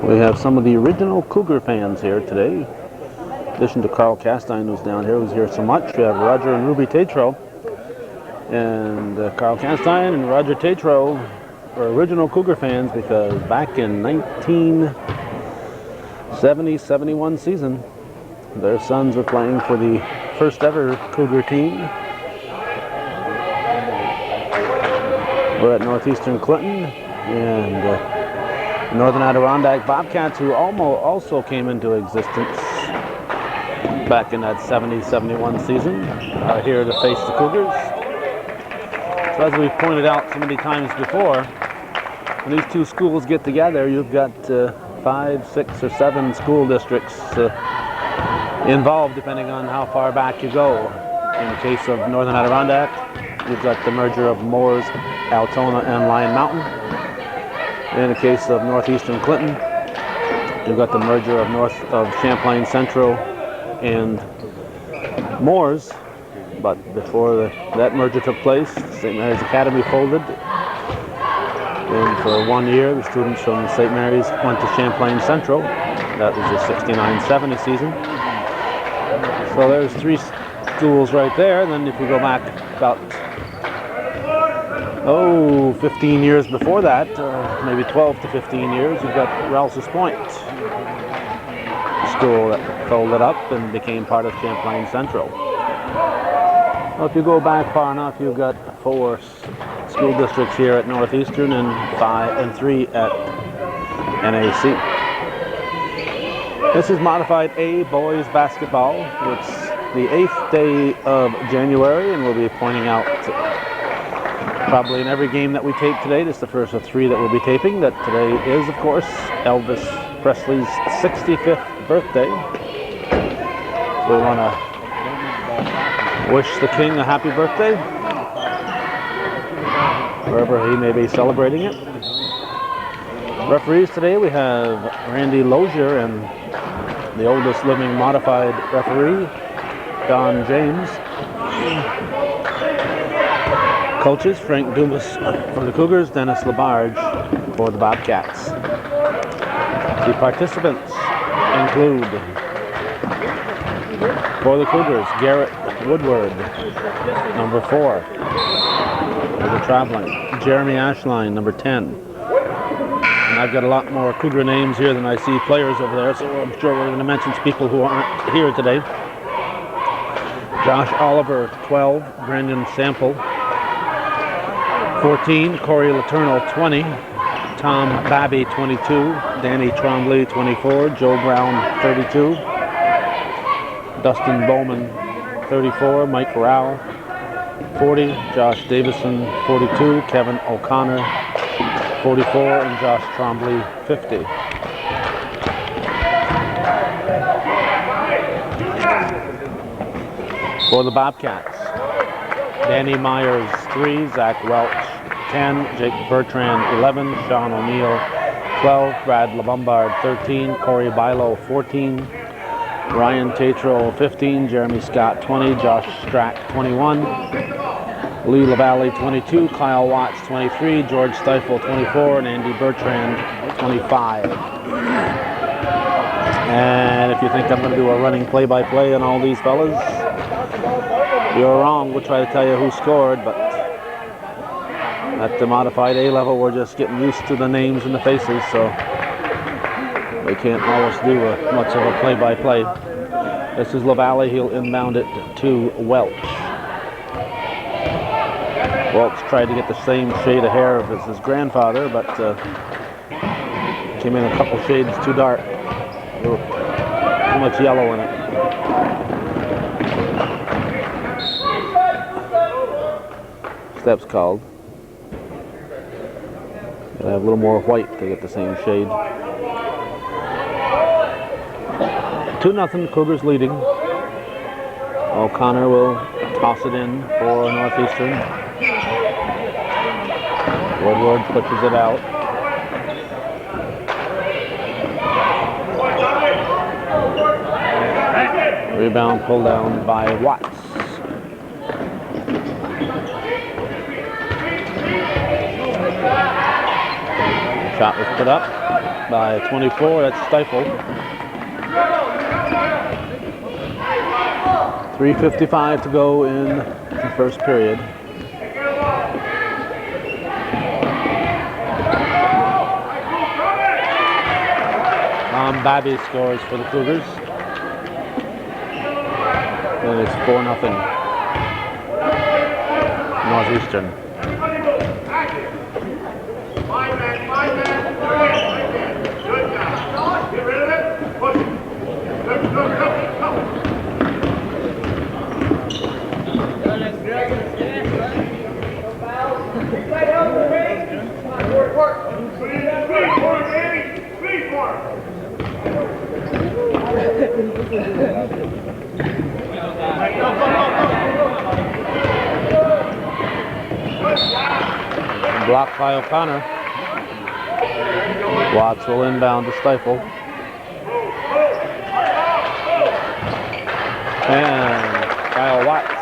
We have some of the original Cougar fans here today. In addition to Carl Castine, who's down here, who's here so much, we have Roger and Ruby Tatro. And Carl Castine and Roger Tatro are original Cougar fans because back in 1970-71 season, their sons were playing for the first ever Cougar team. We're at Northeastern Clinton, and Northern Adirondack Bobcats, who also came into existence back in that 70-71 season, are here to face the Cougars. So as we've pointed out so many times before, when these two schools get together, you've got 5, 6, or 7 school districts involved, depending on how far back you go. In the case of Northern Adirondack, you've got the merger of Moores, Altona, and Lion Mountain. In the case of Northeastern Clinton, you've got the merger of Champlain Central and Moores. But before that merger took place, St. Mary's Academy folded. And for 1 year, the students from St. Mary's went to Champlain Central. That was the 69-70 season. So there's 3 schools right there. And then if we go back about 15 years before that, maybe 12 to 15 years, you've got Rouse's Point, a school that folded up and became part of Champlain Central. Well, if you go back far enough, you've got 4 school districts here at Northeastern and 3 at NAC. This is Modified A boys basketball. It's the 8th day of January, and we'll be pointing out probably in every game that we tape today. This is the first of 3 that we'll be taping. That today is, of course, Elvis Presley's 65th birthday. So we want to wish the King a happy birthday, wherever he may be celebrating it. Referees today, we have Randy Lozier and the oldest living modified referee, Don James. Coaches, Frank Dumas for the Cougars, Dennis Labarge for the Bobcats. The participants include, for the Cougars, Garrett Woodward, number 4, for the traveling. Jeremy Ashline, number 10. And I've got a lot more Cougar names here than I see players over there, so I'm sure we're going to mention people who aren't here today. Josh Oliver, 12, Brandon Sample, 14, Corey Letourneau, 20, Tom Babby, 22, Danny Trombley, 24, Joe Brown, 32, Dustin Bowman, 34, Mike Rao, 40, Josh Davison, 42, Kevin O'Connor, 44, and Josh Trombley, 50. For the Bobcats, Danny Myers, 3, Zach Welch, 10, Jake Bertrand, 11, Sean O'Neill, 12, Brad LeBombard, 13, Corey Bilo, 14, Ryan Tatro, 15, Jeremy Scott, 20, Josh Strack, 21, Lee LaValle, 22, Kyle Watts, 23, George Stiefel, 24, and Andy Bertrand, 25. And if you think I'm going to do a running play-by-play on all these fellas, you're wrong. We'll try to tell you who scored, but at the modified A level, we're just getting used to the names and the faces, so we can't always do much of a play-by-play. This is LaValle. He'll inbound it to Welch. Welch tried to get the same shade of hair as his grandfather, but came in a couple shades too dark. Too much yellow in it. Steps called. Gotta have a little more white to get the same shade. 2-0, Cougars leading. O'Connor will toss it in for Northeastern. Woodward pushes it out. Rebound pulled down by Watts. Shot was put up. by 24. That's stifled. 3:55 to go in the first period. Babby scores for the Cougars. And it's 4-0 Northeastern. Blocked by O'Connor. Watts will inbound to Stifle. And Kyle Watts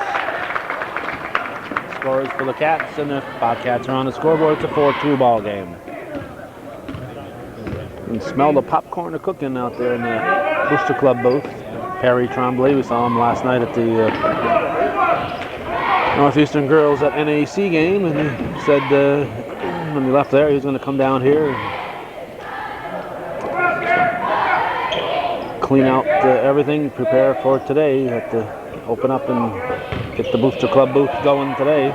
scores for the Cats, and the Bobcats are on the scoreboard. It's a 4-2 ball game. You can smell the popcorn cooking out there in the Booster Club booth. Perry Tremblay, we saw him last night at the Northeastern Girls at NAC game, and he said when he left there he was going to come down here and clean out everything, prepare for today. Have to open up and get the Booster Club booth going today.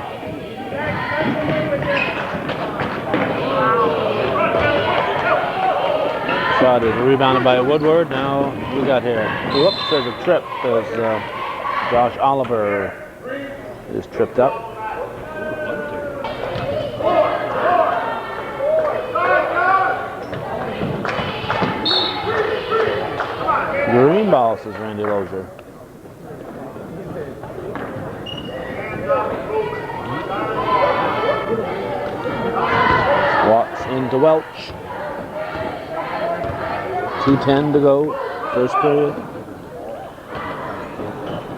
Shot is rebounded by Woodward. Now we got here. Whoops, there's a trip as Josh Oliver is tripped up. Green ball, says Randy Lozier. Watts into Welch. 2:10 to go, first period.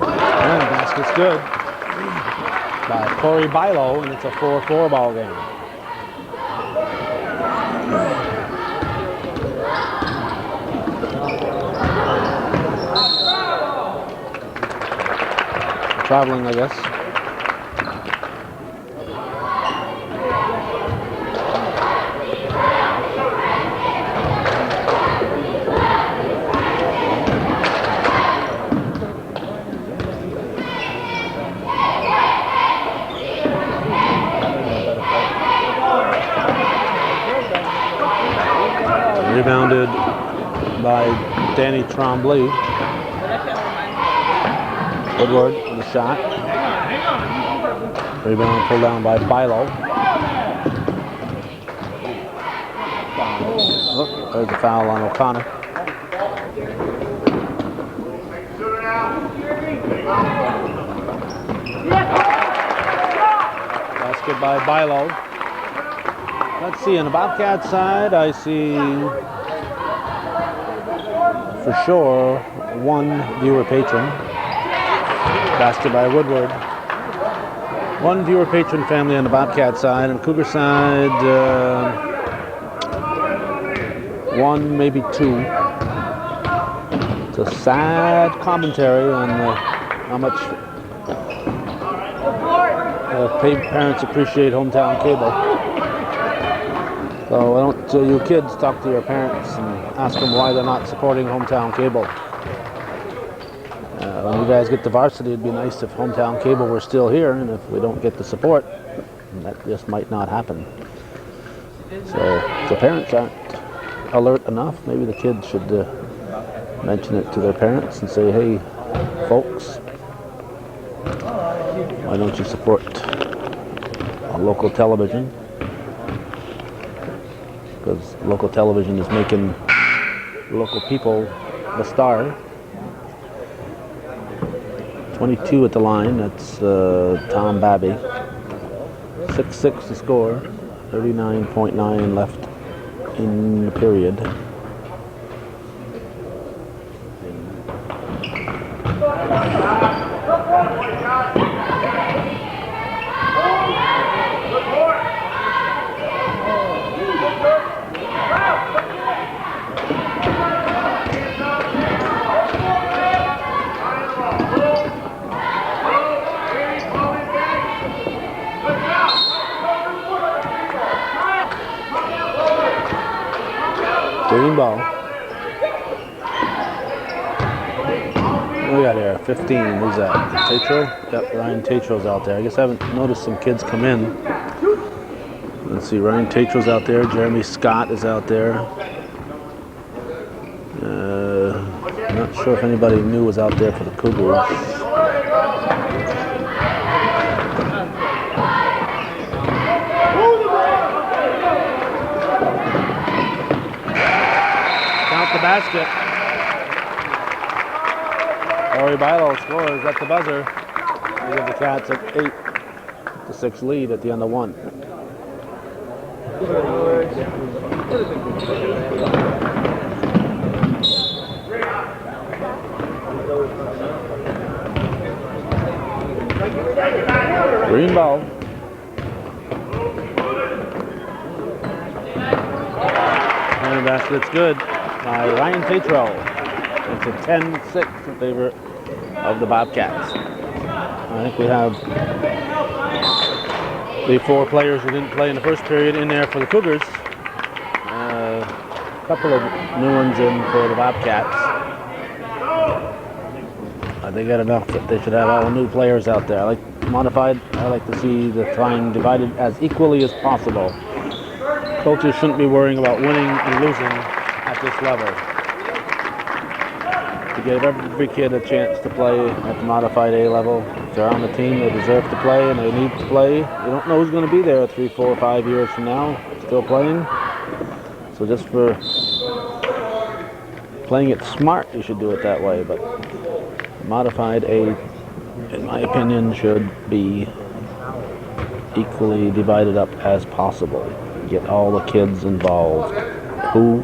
And basket's good by Corey Bilo, and it's a 4-4 ball game. Traveling, I guess. Rebounded by Danny Tremblay. Woodward with the shot. Rebound pulled down by Bilo. Oh, there's a foul on O'Connor. Basket by Bilo. Let's see, on the Bobcat side, I see for sure one viewer patron. Basket by Woodward. One viewer patron family on the Bobcat side, and Cougar side, one, maybe two. It's a sad commentary on how much parents appreciate hometown cable. So why don't you kids talk to your parents and ask them why they're not supporting hometown cable. When you guys get to varsity, it'd be nice if hometown cable were still here, and if we don't get the support, that just might not happen. So if the parents aren't alert enough, maybe the kids should mention it to their parents and say, hey, folks, why don't you support local television? Because local television is making local people the star. 22 at the line, that's Tom Babby. 6-6 to score, 39.9 left in the period. Green ball. What we got here? 15. Who's that? Tatro? Yep, Ryan Tatro's out there. I guess I haven't noticed some kids come in. Let's see, Ryan Tatro's out there. Jeremy Scott is out there. I'm not sure if anybody new was out there for the Cougars. Count the basket. Corey Bilo scores at the buzzer. They give the Cats an 8-6 lead at the end of one. Green ball. And the basket's good by Ryan Tatro. It's a 10-6 in favor of the Bobcats. I think we have the 4 players who didn't play in the first period in there for the Cougars. A couple of new ones in for the Bobcats. They got enough that they should have all new players out there. I like modified. I like to see the time divided as equally as possible. Coaches shouldn't be worrying about winning and losing at this level. To give every kid a chance to play at the modified A level. If they're on the team, they deserve to play and they need to play. You don't know who's going to be there 3, 4, 5 years from now, still playing. So just for playing it smart, you should do it that way. But modified A, in my opinion, should be equally divided up as possible. Get all the kids involved. Who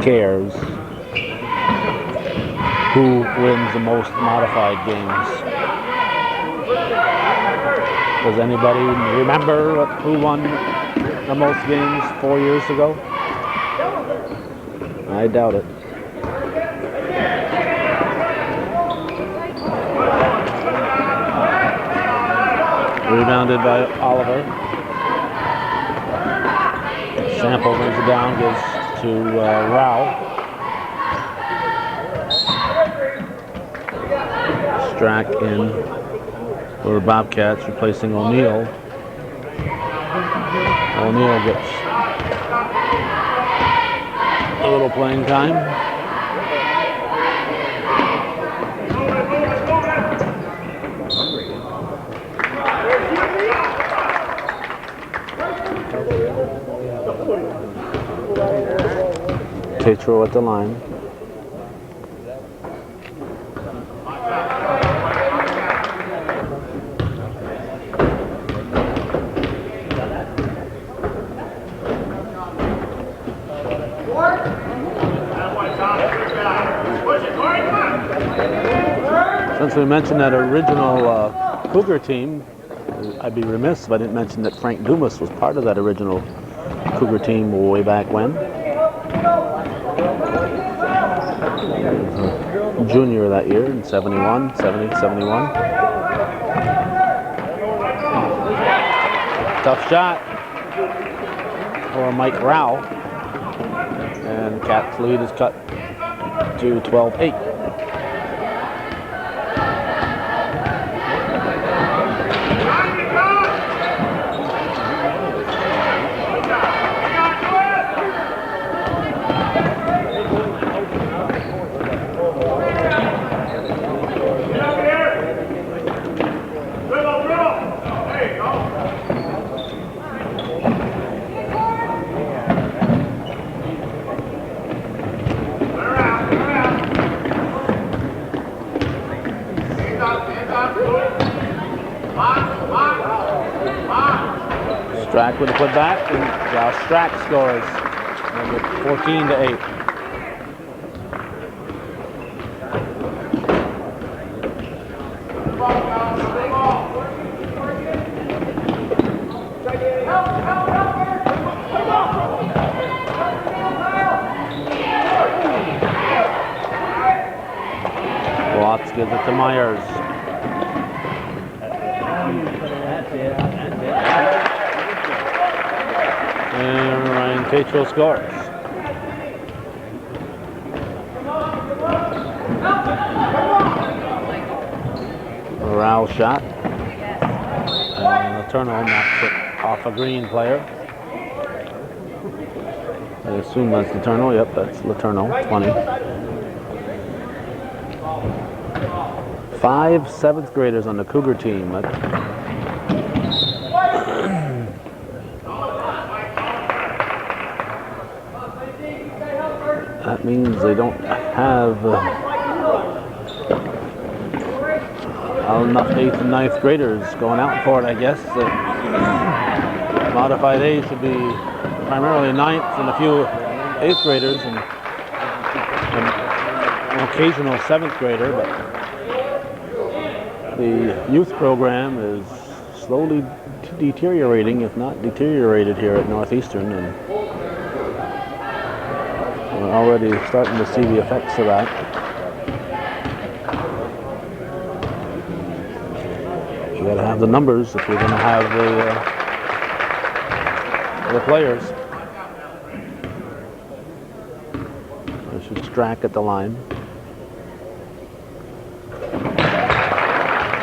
cares who wins the most modified games? Does anybody remember who won the most games 4 years ago? I doubt it. Rebounded by Oliver. Sample brings it down, gives to Rao. Strack in for Bobcats, replacing O'Neal. O'Neal gets a little playing time. Tatro at the line. Since we mentioned that original Cougar team, I'd be remiss if I didn't mention that Frank Dumas was part of that original Cougar team way back when. Junior that year in 71. Tough shot for Mike Rao. And Cats lead is cut to 12-8. Strack with a putback, and Josh Strack scores. And it's 14-8. Watts gives it to Myers. And Ryan Tatro scores. Corral shot. And Letourneau knocks it off a green player. I assume that's Letourneau. Yep, that's Letourneau, 20. 5 7th graders on the Cougar team. That means they don't have enough 8th and 9th graders going out for it, I guess. Modified A should be primarily 9th and a few 8th graders and an occasional 7th grader, but the youth program is slowly deteriorating, if not deteriorated, here at Northeastern, and we're already starting to see the effects of that. You got to have the numbers if you're going to have the players. There's Strack at the line.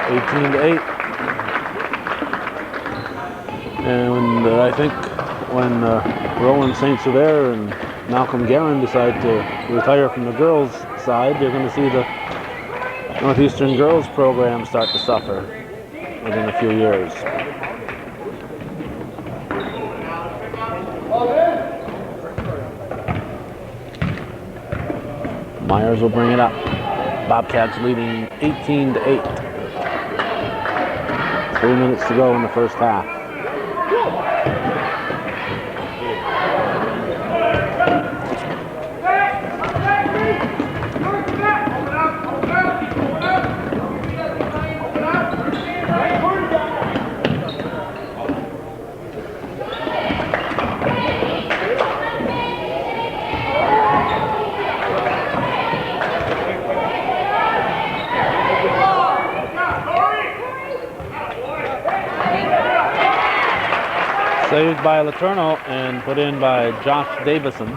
18-8. And I think when Roland St. Sever and Malcolm Guerin decide to retire from the girls' side, you're going to see the Northeastern girls program start to suffer within a few years. Myers will bring it up. Bobcats leading 18-8. 3 minutes to go in the first half. Saved by Letourneau and put in by Josh Davison.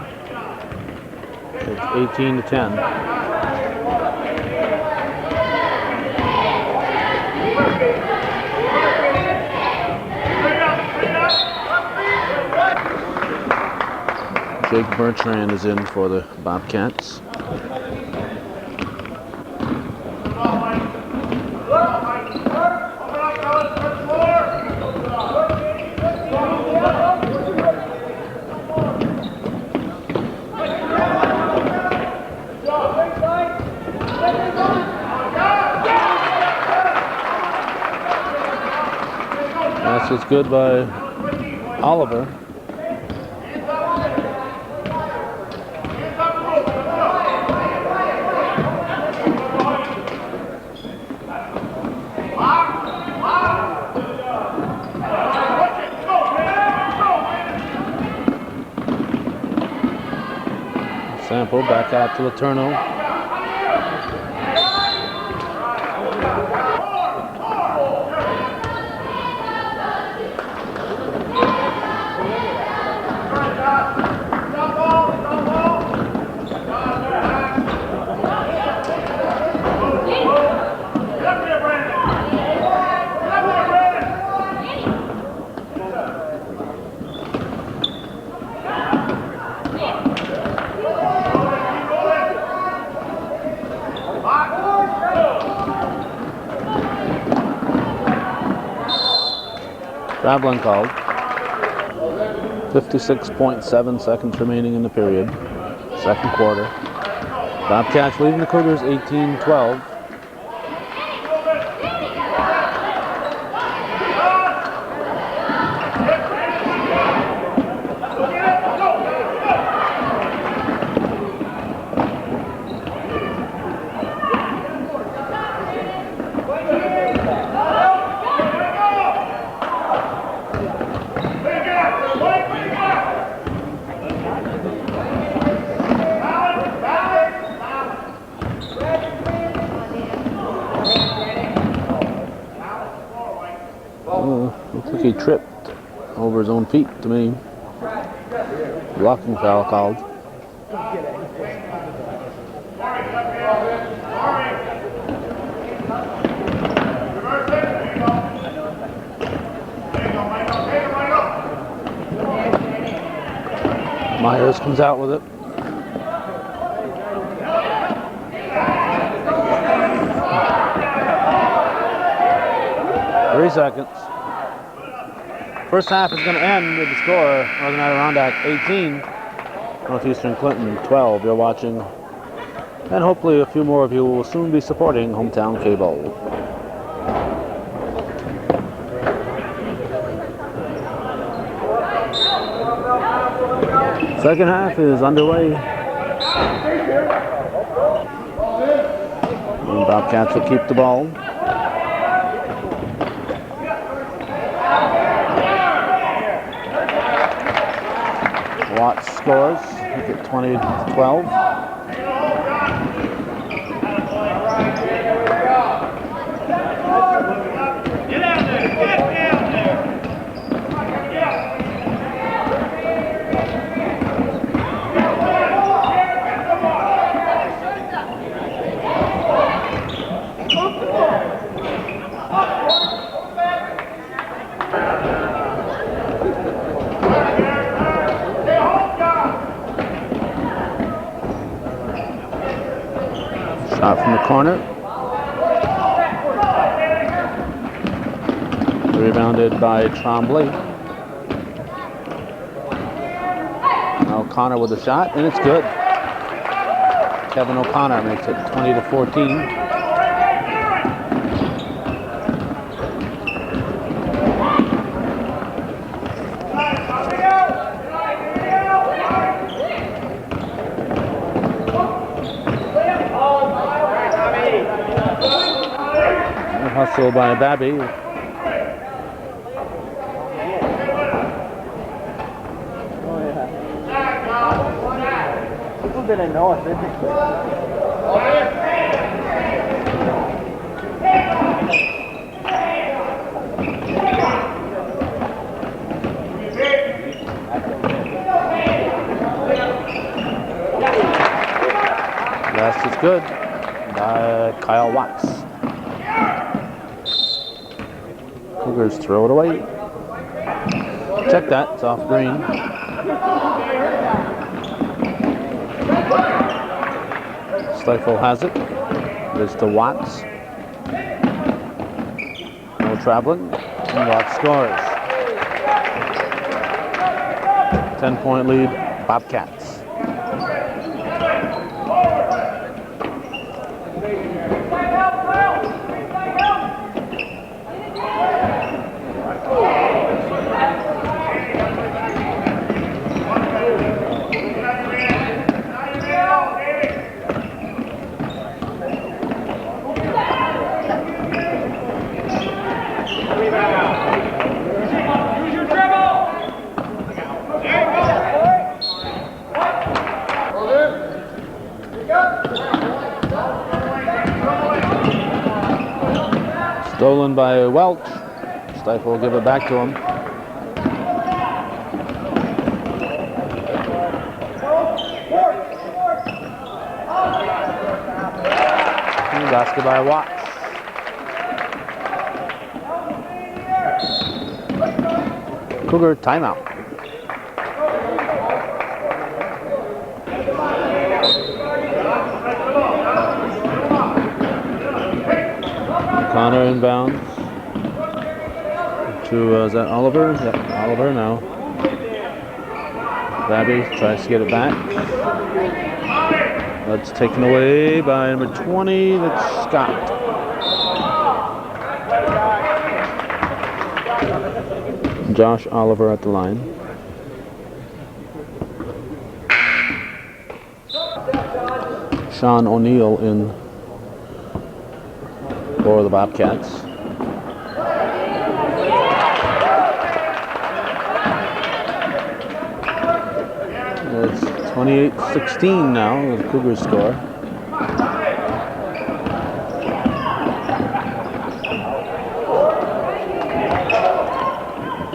It's 18-10. Jake Bertrand is in for the Bobcats. It's good by Oliver. Sample back out to Letourneau. Traveling called. 56.7 seconds remaining in the period. Second quarter. Bobcats leading the Cougars 18-12. Looks like he tripped over his own feet to me. Blocking foul called. Myers comes out with it. Three seconds. First half is going to end with the score: Northern Adirondack 18, Northeastern Clinton 12. You're watching, and hopefully a few more of you will soon be supporting Hometown Cable. Second half is underway. And Bobcats will keep the ball. Watts scores, make it 20-12. Shot from the corner. Rebounded by Tremblay. O'Connor with a shot, and it's good. Kevin O'Connor makes it 20-14. Hustle by Babby. Last is good by Kyle Watts. Cougars throw it away. Check that, it's off green. Stifle has it. It's to Watts. No traveling. And Watts scores. 10-point lead, Bobcats. Stolen by Welch. Stifle will give it back to him. And basket by Watts. Cougar timeout. Connor inbounds to, is that Oliver? Yep, Oliver now. Babby tries to get it back. That's taken away by number 20, that's Scott. Josh Oliver at the line. Sean O'Neill in for the Bobcats. It's 28-16 now, the Cougars score.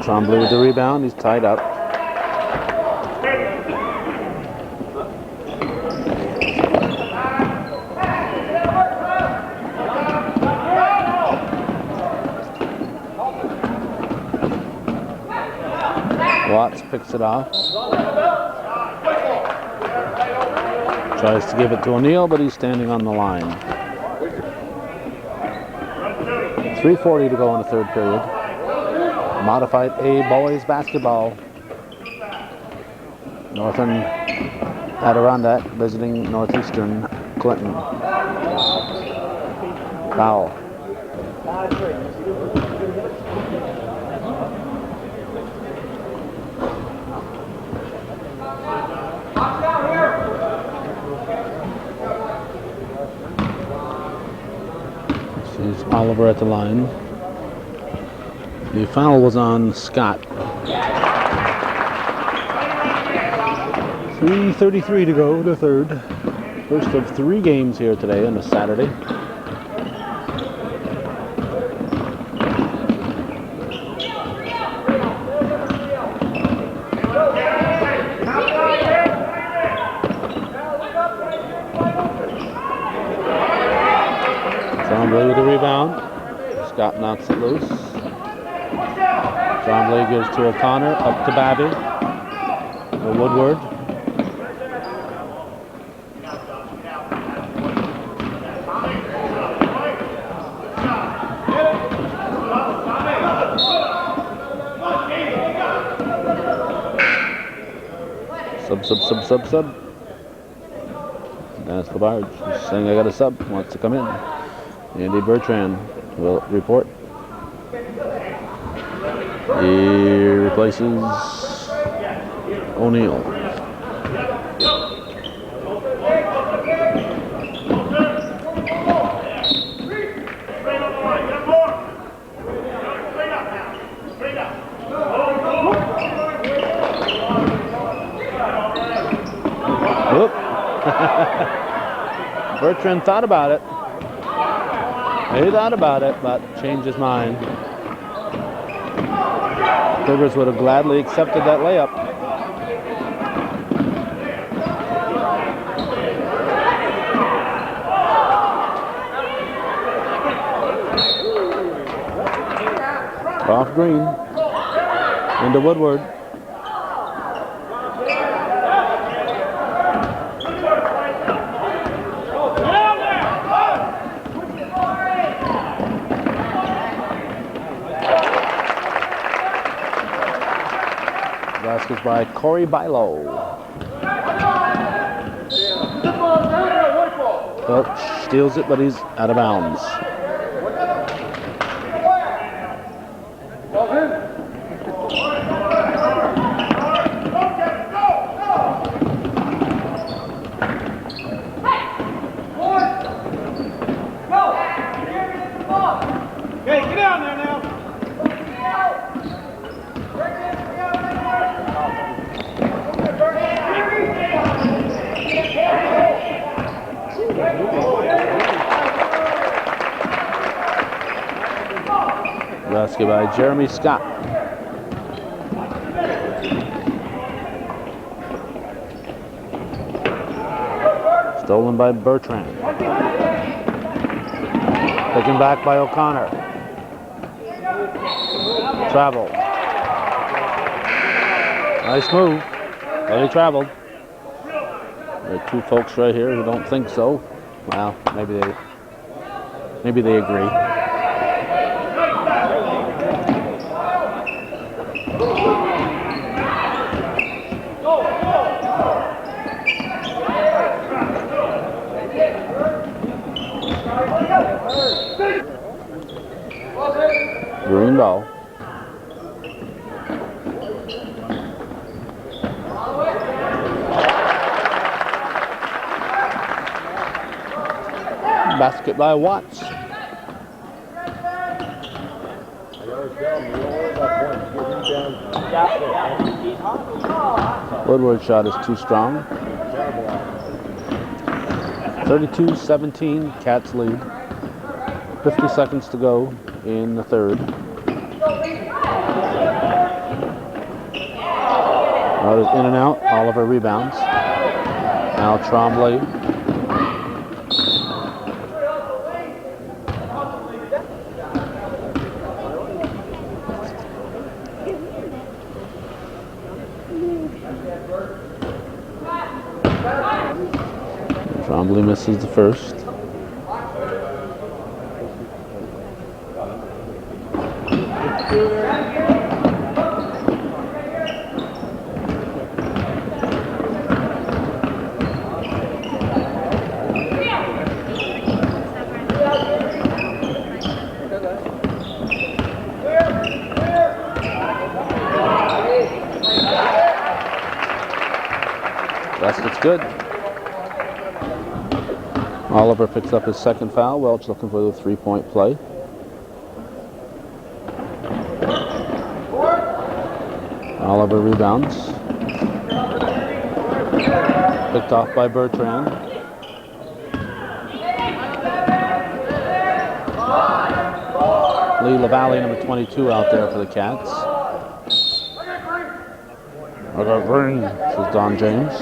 Tremblay with the rebound, he's tied up. Watts picks it off. Tries to give it to O'Neill, but he's standing on the line. 3:40 to go in the third period. Modified A boys basketball. Northern Adirondack visiting Northeastern Clinton. Foul. Here's Oliver at the line. The foul was on Scott. 3:33 to go to third. First of 3 games here today on a Saturday. Trombley with the rebound. Scott knocks it loose. Trombley gives to O'Connor, up to Babby. To Woodward. Sub. That's Labarge. He's saying I got a sub. Wants to come in. Andy Bertrand will report. He replaces O'Neill. Whoop. Bertrand thought about it. He thought about it, but changed his mind. Cougars would have gladly accepted that layup. Off Green. Into Woodward. Baskets by Corey Bilo. Well, steals it, but he's out of bounds. Hey, get down there now. Basket by Jeremy Scott. Stolen by Bertrand. Taken back by O'Connor. Travel. Nice move. But he traveled. There are 2 folks right here who don't think so. Well, maybe they agree. Green ball. Basket by Watts. Woodward shot is too strong. 32-17, Cats lead. 50 seconds to go in the third. Others in and out. Oliver rebounds. Now Trombley. Trombley misses the first. Basket's good. Oliver picks up his second foul. Welch looking for the three-point play. Oliver rebounds. Picked off by Bertrand. Lee LaValle, number 22, out there for the Cats. I got green, says Don James.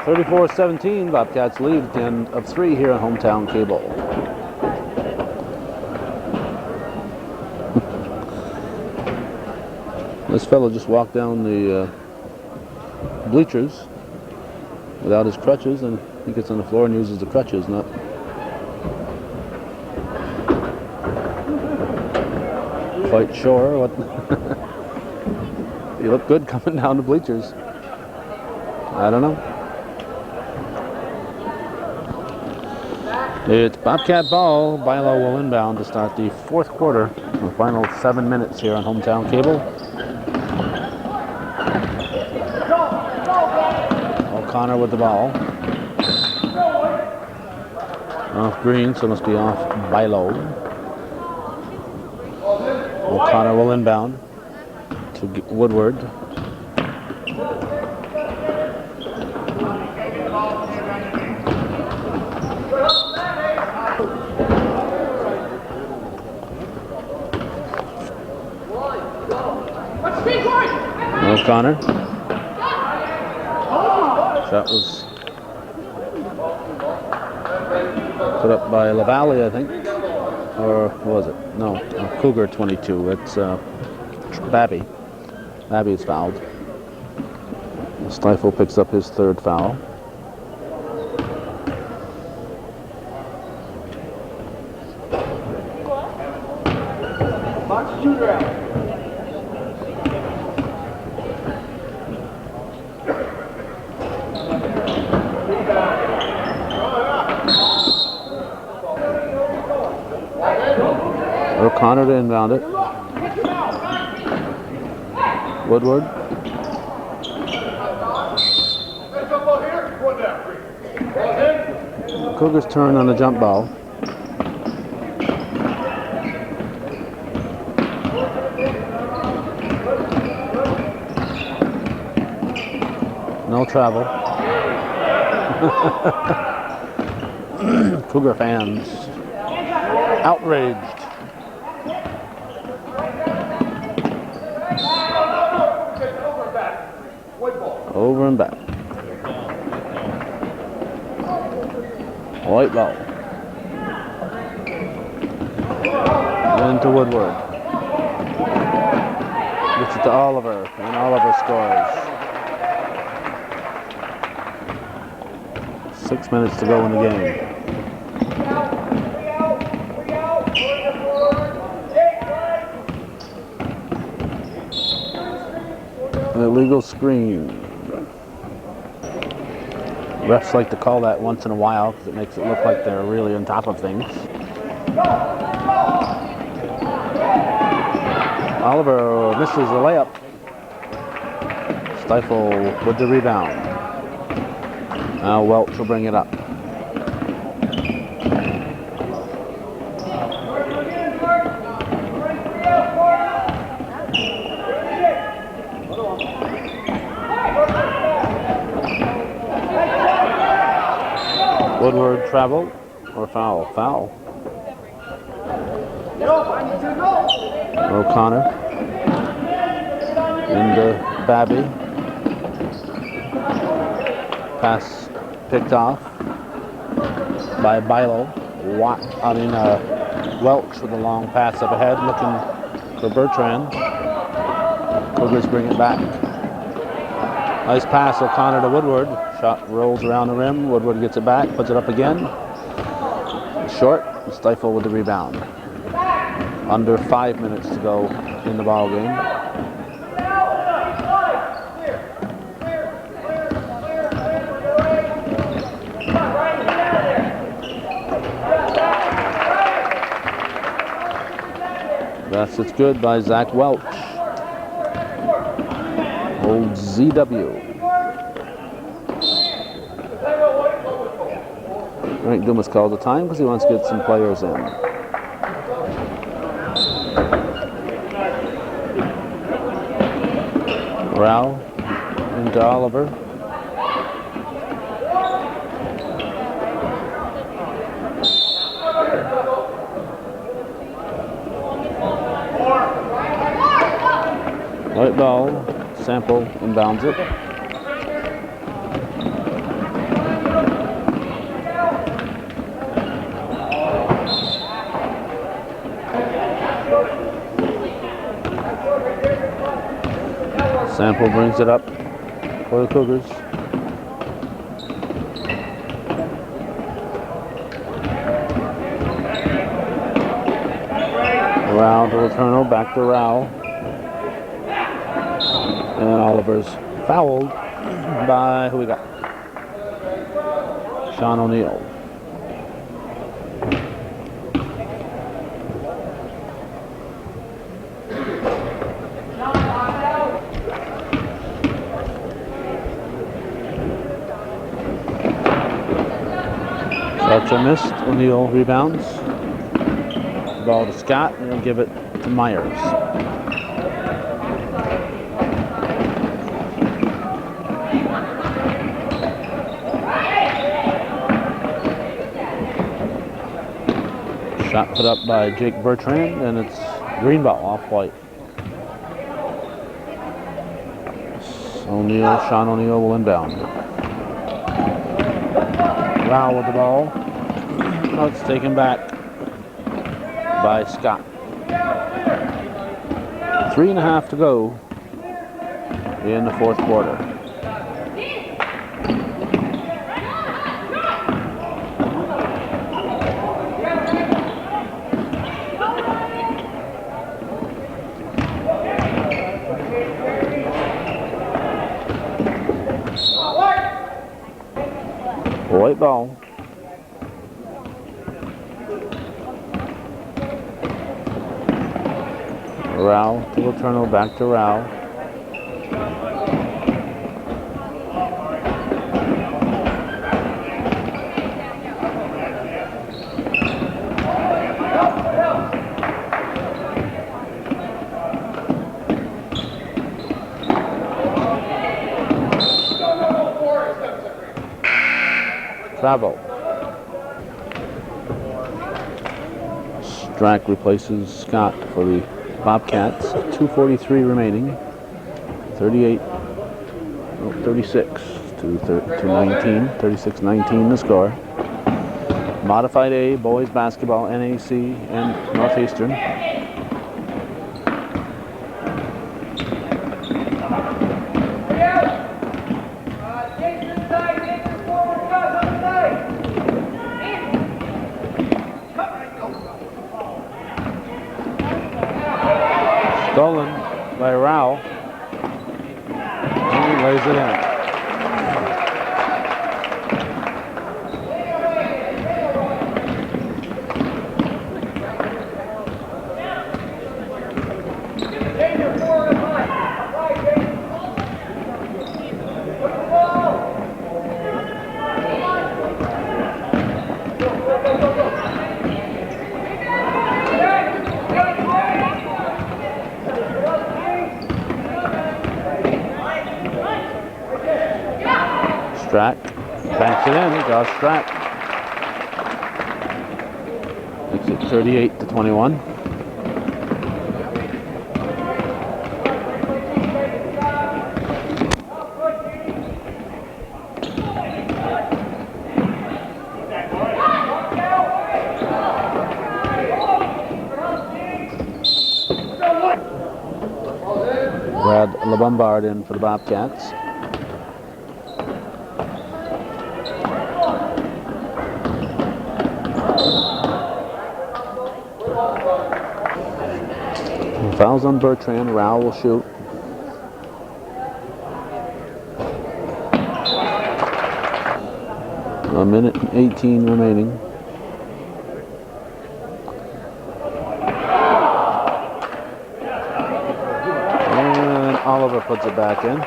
(34-17), Bobcats lead at the end of 3 here on Hometown Cable. This fellow just walked down the bleachers without his crutches, and he gets on the floor and uses the crutches, not quite sure what. He looked good coming down the bleachers. I don't know. It's Bobcat ball. Bilo will inbound to start the fourth quarter. The final 7 minutes here on Hometown Cable. O'Connor with the ball. Off Green, so it must be off Bilo. O'Connor will inbound to Woodward. O'Connor. Shot was put up by LaValle, I think. Or was it? No, Cougar 22. It's Babby. Babby's fouled. Stifle picks up his third foul. Box shooter out. O'Connor to inbound it. Woodward. Cougars turn on the jump ball. No travel. Cougar fans outraged. Over and back. White ball. Into Woodward. Gets it to Oliver, and Oliver scores. 6 minutes to go in the game. An illegal screen. Refs like to call that once in a while because it makes it look like they're really on top of things. Oliver misses the layup. Stifle with the rebound. Now Welch will bring it up. Woodward travel or foul? Foul. O'Connor into Babby. Pass picked off by Bilo. Welch with a long pass up ahead, looking for Bertrand. Cougars bring it back. Nice pass, O'Connor to Woodward. Shot rolls around the rim. Woodward gets it back, puts it up again. Short, Stifle with the rebound. Under 5 minutes to go in the ball game. It's good by Zach Welch. Old ZW. Frank Dumas called the time because he wants to get some players in. Rao into Oliver. White ball, Sample inbounds it. Sample brings it up for the Cougars. Rao to Letourneau, back to Rao. And Oliver's fouled by, who we got? Sean O'Neill. Shots are missed. O'Neill rebounds. Ball to Scott, and he'll give it to Myers. Shot put up by Jake Bertrand, and it's green ball off white. O'Neill, Sean O'Neill will inbound. Rao with the ball. Oh, it's taken back by Scott. 3.5 to go in the fourth quarter. White ball. Rao to Letourneau, back to Rao. Travel. Strack replaces Scott for the Bobcats. 2:43 remaining. 36 to 19. 36-19 the score. Modified A, boys basketball, NAC and Northeastern. Stolen by Rao. And he lays it in. Strack banks it in. Josh Strack makes it 38-21. Brad LeBombard in for the Bobcats. Fouls on Bertrand. Rao will shoot. A minute and 18 remaining. And Oliver puts it back in.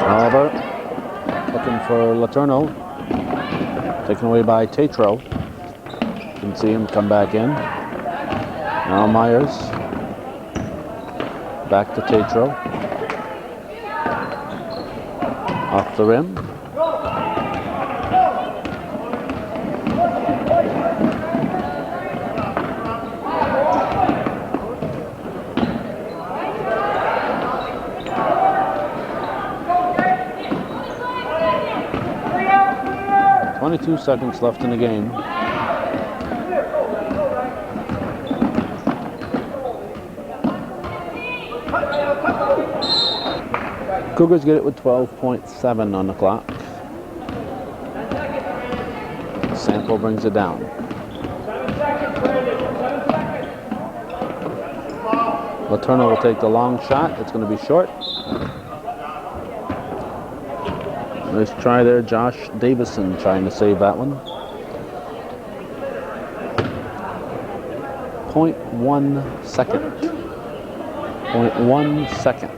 Oliver looking for Letourneau. Taken away by Tatro. You can see him come back in. Now Myers. Back to Tatro. Off the rim. Two seconds left in the game. Cougars get it with 12.7 on the clock. Sample brings it down. Letourneau will take the long shot. It's going to be short. Nice try there, Josh Davison trying to save that one. 0.1 second. 0.1 second.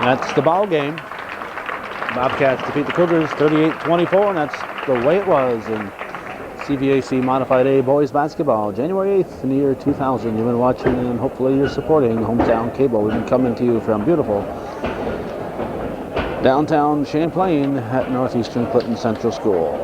That's the ball game. Bobcats defeat the Cougars 38-24, and that's the way it was in CVAC Modified A Boys Basketball, January 8th in the year 2000. You've been watching and hopefully you're supporting Hometown Cable. We've been coming to you from beautiful downtown Champlain at Northeastern Clinton Central School.